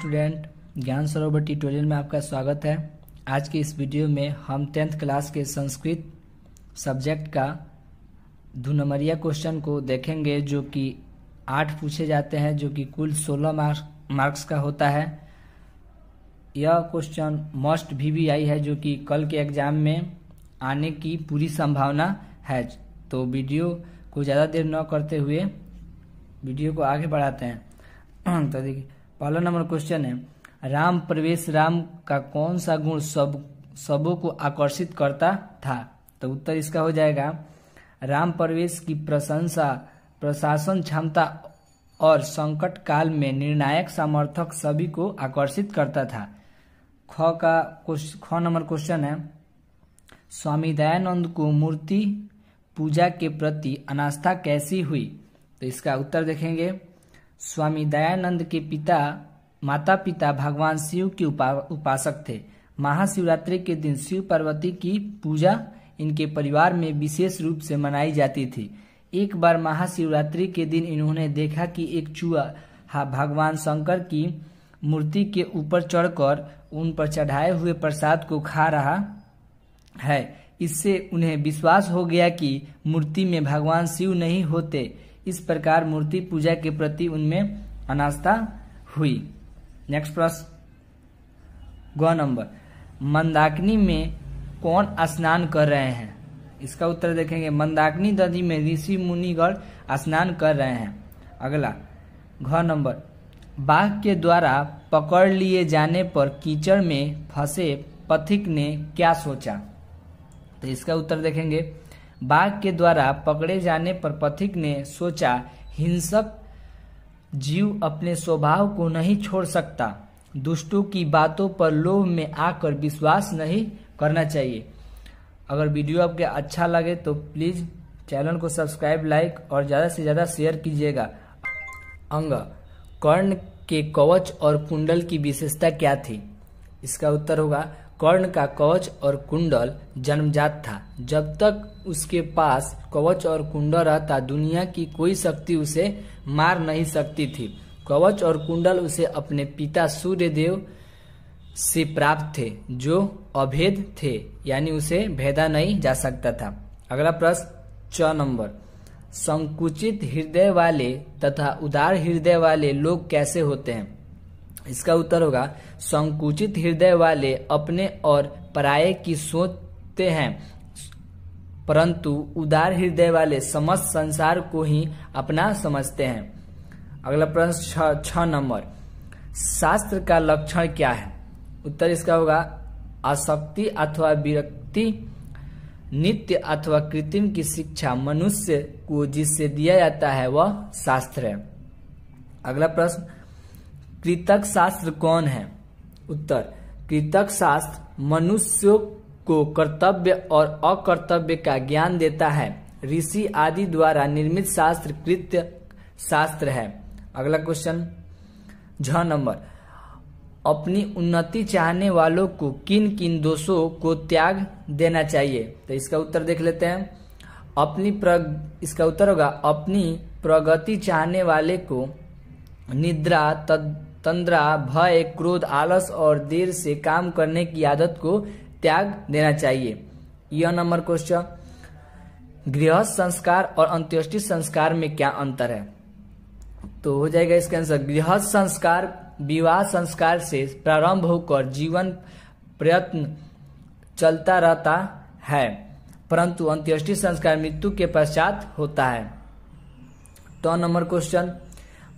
Student, ज्ञान सरोवर tutorial में आपका स्वागत है। आज की इस वीडियो में हम 10th क्लास के संस्कृत सब्जेक्ट का 2 नंबरिया क्वेश्चन को देखेंगे, जो कि 8 पूछे जाते हैं, जो कि कुल 16 मार्क्स का होता है। यह क्वेश्चन मस्ट VBI है, जो कि कल के एग्जाम में आने की पूरी संभावना है। तो वीडियो को ज़्यादा देर न करते हुए वीडियो को आगे बढ़ाते हैं। तो देखिए, पहला नंबर क्वेश्चन है, राम प्रवेश राम का कौन सा गुण सबों को आकर्षित करता था? तो उत्तर इसका हो जाएगा, राम प्रवेश की प्रशंसा, प्रशासन क्षमता और संकट काल में निर्णायक सामर्थक सभी को आकर्षित करता था। ख नंबर क्वेश्चन है, स्वामी दयानंद को मूर्ति पूजा के प्रति अनास्था कैसी हुई? तो इसका उत्तर देखेंगे, स्वामी दयानंद के माता पिता भगवान शिव के उपासक थे। महाशिवरात्रि के दिन शिव पार्वती की पूजा इनके परिवार में विशेष रूप से मनाई जाती थी। एक बार महाशिवरात्रि के दिन इन्होंने देखा कि एक चूहा भगवान शंकर की मूर्ति के ऊपर चढ़कर उन पर चढ़ाए हुए प्रसाद को खा रहा है। इससे उन्हें विश्वास हो गया कि मूर्ति में भगवान शिव नहीं होते। इस प्रकार मूर्ति पूजा के प्रति उनमें अनास्था हुई। नेक्स्ट प्रश्न, ग नंबर, मंदाकिनी में कौन स्नान कर रहे हैं? इसका उत्तर देखेंगे, मंदाकिनी नदी में ऋषि मुनिगण स्नान कर रहे हैं। अगला घ नंबर, बाघ के द्वारा पकड़ लिए जाने पर कीचड़ में फंसे पथिक ने क्या सोचा? तो इसका उत्तर देखेंगे, बाघ के द्वारा पकड़े जाने पर पथिक ने सोचा, हिंसक जीव अपने स्वभाव को नहीं छोड़ सकता। दुष्टों की बातों पर लोभ में आकर विश्वास नहीं करना चाहिए। अगर वीडियो आपके अच्छा लगे तो प्लीज चैनल को सब्सक्राइब, लाइक और ज़्यादा से ज़्यादा शेयर कीजिएगा। अंग, कर्ण के कवच और कुंडल की विशेषता क्या थी? इसका उत्तर होगा, कर्ण का कवच और कुंडल जन्मजात था। जब तक उसके पास कवच और कुंडल रहता, दुनिया की कोई शक्ति उसे मार नहीं सकती थी। कवच और कुंडल उसे अपने पिता सूर्यदेव से प्राप्त थे, जो अभेद थे, यानी उसे भेदा नहीं जा सकता था। अगला प्रश्न, च नंबर, संकुचित हृदय वाले तथा उदार हृदय वाले लोग कैसे होते हैं? इसका उत्तर होगा, संकुचित हृदय वाले अपने और पराये की सोचते हैं, परंतु उदार हृदय वाले समस्त संसार को ही अपना समझते हैं। अगला प्रश्न, 6 नंबर, शास्त्र का लक्षण क्या है? उत्तर इसका होगा, आसक्ति अथवा विरक्ति, नित्य अथवा कृत्रिम की शिक्षा मनुष्य को जिससे दिया जाता है वह शास्त्र है। अगला प्रश्न, कृतक शास्त्र कौन है? उत्तर, कृतक शास्त्र मनुष्यों को कर्तव्य और अकर्तव्य का ज्ञान देता है। ऋषि आदि द्वारा निर्मित शास्त्र कृत्य शास्त्र है। अगला क्वेश्चन, झ नंबर, अपनी उन्नति चाहने वालों को किन किन दोषों को त्याग देना चाहिए? तो इसका उत्तर देख लेते हैं। इसका उत्तर होगा, अपनी प्रगति चाहने वाले को निद्रा, तंद्रा, भय, क्रोध, आलस और देर से काम करने की आदत को त्याग देना चाहिए। यह नंबर क्वेश्चन, गृहस्थ संस्कार और अंत्येष्टि संस्कार में क्या अंतर है? तो हो जाएगा इसका आंसर, गृहस्थ संस्कार विवाह संस्कार से प्रारंभ होकर जीवन प्रयत्न चलता रहता है, परंतु अंत्येष्टि संस्कार मृत्यु के पश्चात होता है। तो नंबर क्वेश्चन,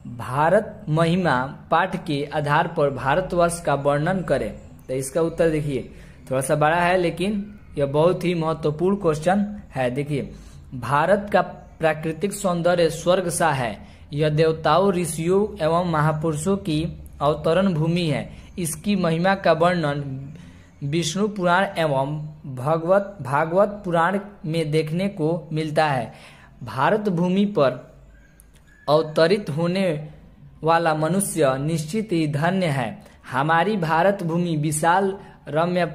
भारत महिमा पाठ के आधार पर भारतवर्ष का वर्णन करें। तो इसका उत्तर देखिए, थोड़ा सा बड़ा है लेकिन यह बहुत ही महत्वपूर्ण क्वेश्चन है। देखिए, भारत का प्राकृतिक सौंदर्य स्वर्ग सा है। यह देवताओं, ऋषियों एवं महापुरुषों की अवतरण भूमि है। इसकी महिमा का वर्णन विष्णु पुराण एवं भागवत पुराण में देखने को मिलता है। भारत भूमि पर अवतरित होने वाला मनुष्य निश्चित ही धन्य है। हमारी भारत भूमि विशाल, रम्य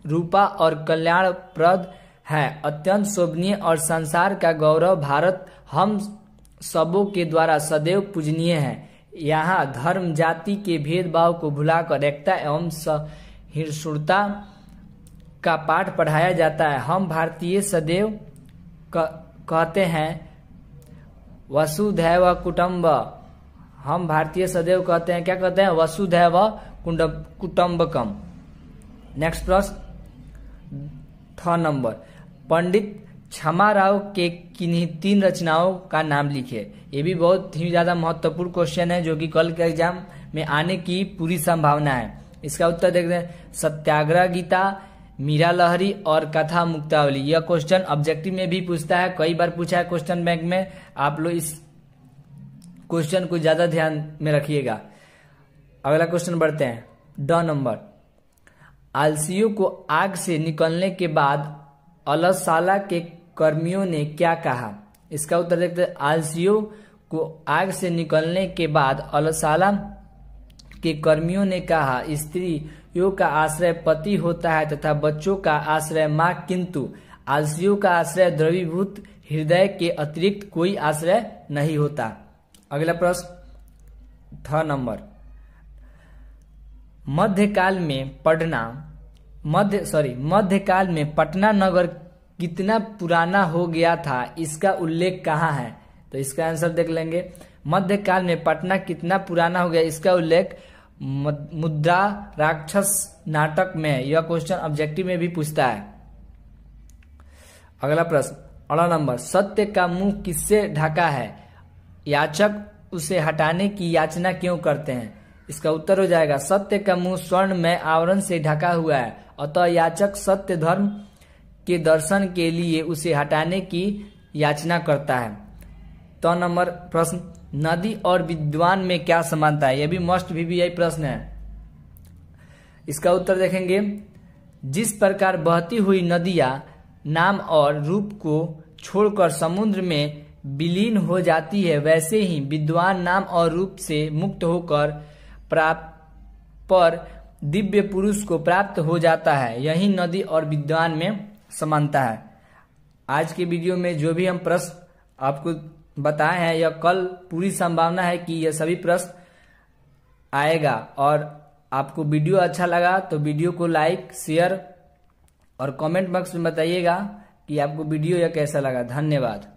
रूपा और कल्याणप्रद है, अत्यंत शोभनीय और संसार का गौरव। भारत हम सबों के द्वारा सदैव पूजनीय है। यहाँ धर्म जाति के भेदभाव को भुलाकर एकता एवं सहिष्णुता का पाठ पढ़ाया जाता है। हम भारतीय सदैव कहते हैं वसुधैव कुटुंब। हम भारतीय सदैव कहते हैं, क्या कहते हैं? वसुधैव कुटुंबकम। नेक्स्ट प्रश्न 6 नंबर, पंडित क्षमाराव के किन्हीं 3 रचनाओं का नाम लिखे। ये भी बहुत ही ज्यादा महत्वपूर्ण क्वेश्चन है जो कि कल के एग्जाम में आने की पूरी संभावना है। इसका उत्तर देखते हैं। सत्याग्रह गीता, मीरा लहरी और कथा मुक्तावली। यह क्वेश्चन ऑब्जेक्टिव में भी पूछता है, कई बार पूछा है क्वेश्चन बैंक में। आप लोग इस क्वेश्चन को ज्यादा ध्यान में रखिएगा। अगला क्वेश्चन बढ़ते हैं। ड नंबर, आलसियों को आग से निकलने के बाद अलसशाला के कर्मियों ने क्या कहा? इसका उत्तर देखते हैं। आलसियों को आग से निकलने के बाद अलसशाला के कर्मियों ने कहा, स्त्रियों का आश्रय पति होता है तथा बच्चों का आश्रय माँ, किंतु आलसियों का आश्रय द्रवीभूत हृदय के अतिरिक्त कोई आश्रय नहीं होता। अगला प्रश्न 6 नंबर, मध्यकाल में पटना नगर कितना पुराना हो गया था, इसका उल्लेख कहाँ है? तो इसका आंसर देख लेंगे। मध्यकाल में पटना कितना पुराना हो गया, इसका उल्लेख मुद्रा राक्षस नाटक में। यह क्वेश्चन ऑब्जेक्टिव में भी पूछता है। अगला प्रश्न 8 नंबर, सत्य का मुंह किससे ढका है? याचक उसे हटाने की याचना क्यों करते हैं? इसका उत्तर हो जाएगा, सत्य का मुंह स्वर्णमय आवरण से ढका हुआ है, अतः याचक सत्य धर्म के दर्शन के लिए उसे हटाने की याचना करता है। तो नंबर प्रश्न, नदी और विद्वान में क्या समानता है? यह भी मस्ट भी यही प्रश्न है। इसका उत्तर देखेंगे। जिस प्रकार बहती हुई नदियां नाम और रूप को छोड़कर समुद्र में विलीन हो जाती है, वैसे ही विद्वान नाम और रूप से मुक्त होकर पर दिव्य पुरुष को प्राप्त हो जाता है। यही नदी और विद्वान में समानता है। आज के वीडियो में जो भी हम प्रश्न आपको बताए हैं, यह कल पूरी संभावना है कि यह सभी प्रश्न आएगा। और आपको वीडियो अच्छा लगा तो वीडियो को लाइक, शेयर और कमेंट बॉक्स में बताइएगा कि आपको वीडियो यह कैसा लगा। धन्यवाद।